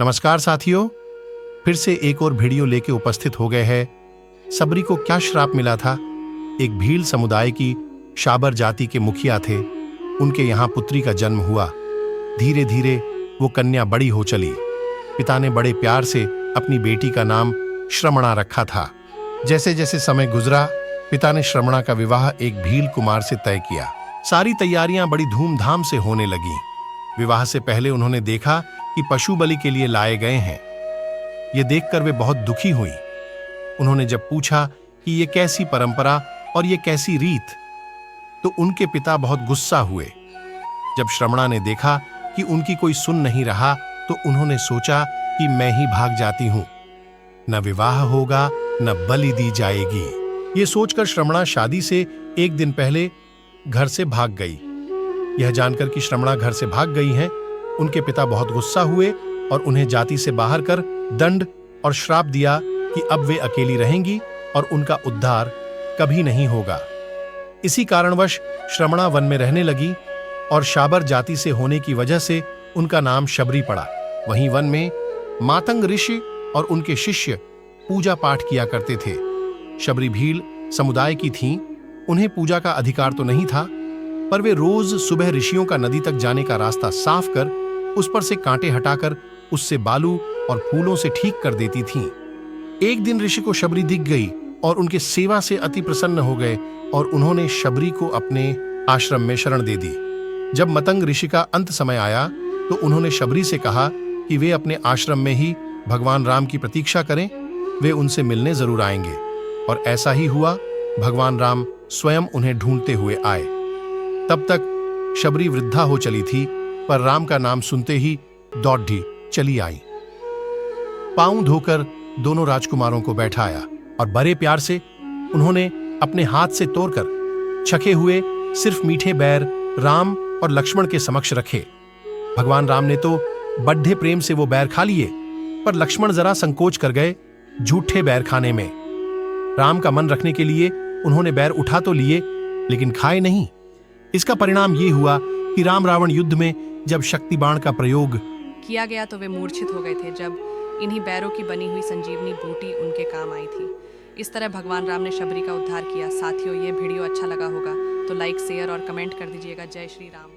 नमस्कार साथियों, फिर से एक और वीडियो लेके उपस्थित हो गए हैं। सबरी को क्या श्राप मिला था? एक भील समुदाय की शाबर जाति के मुखिया थे। उनके यहाँ पुत्री का जन्म हुआ। धीरे धीरे वो कन्या बड़ी हो चली। पिता ने बड़े प्यार से अपनी बेटी का नाम श्रमणा रखा था। जैसे जैसे समय गुजरा, पिता ने श्रमणा का विवाह एक भील कुमार से तय किया। सारी तैयारियां बड़ी धूमधाम से होने लगी। विवाह से पहले उन्होंने देखा कि पशु बलि के लिए लाए गए हैं। ये देखकर वे बहुत दुखी हुई। उन्होंने जब पूछा कि ये कैसी परंपरा और ये कैसी रीत, तो उनके पिता बहुत गुस्सा हुए। जब श्रमणा ने देखा कि उनकी कोई सुन नहीं रहा, तो उन्होंने सोचा कि मैं ही भाग जाती हूं। न विवाह होगा, न बलि दी जाएगी। ये सोचकर श्रमणा शादी से एक दिन पहले घर से भाग गई। यह जानकर कि श्रमणा घर से भाग गई हैं, उनके पिता बहुत गुस्सा हुए और उन्हें जाति से बाहर कर दंड और श्राप दिया कि अब वे अकेली रहेंगी और उनका उद्धार कभी नहीं होगा। इसी कारणवश श्रमणा वन में रहने लगी और शाबर जाति से होने की वजह से उनका नाम शबरी पड़ा। वहीं वन में मातंग ऋषि और उनके शिष्य पूजा पाठ किया करते थे। शबरी भील समुदाय की थीं। उन्हें पूजा का अधिकार तो नहीं था, पर वे रोज सुबह ऋषियों का नदी तक जाने का रास्ता साफ कर उस पर से कांटे हटाकर उससे बालू और फूलों से ठीक कर देती थीं। एक दिन ऋषि को शबरी दिख गई और उनके सेवा से अति प्रसन्न हो गए और उन्होंने शबरी को अपने आश्रम में शरण दे दी। जब मतंग ऋषि का अंत समय आया, तो उन्होंने शबरी से कहा कि वे अपने आश्रम में ही भगवान राम की प्रतीक्षा करें। वे उनसे मिलने जरूर आएंगे। और ऐसा ही हुआ। भगवान राम स्वयं उन्हें ढूंढते हुए आए। तब तक शबरी वृद्धा हो चली थी, पर राम का नाम सुनते ही दौड़ी चली आई। पांव धोकर दोनों राजकुमारों को बैठाया और बड़े प्यार से उन्होंने अपने हाथ से तोड़कर छके हुए सिर्फ मीठे बैर राम और लक्ष्मण के समक्ष रखे। भगवान राम ने तो बड्ढे प्रेम से वो बैर खा लिए, पर लक्ष्मण जरा संकोच कर गए झूठे बैर खाने में। राम का मन रखने के लिए उन्होंने बैर उठा तो लिए, लेकिन खाए नहीं। इसका परिणाम ये हुआ कि राम रावण युद्ध में जब शक्ति बाण का प्रयोग किया गया तो वे मूर्छित हो गए थे, जब इन्हीं बैरों की बनी हुई संजीवनी बूटी उनके काम आई थी। इस तरह भगवान राम ने शबरी का उद्धार किया। साथियों, ये वीडियो अच्छा लगा होगा तो लाइक, शेयर और कमेंट कर दीजिएगा। जय श्री राम।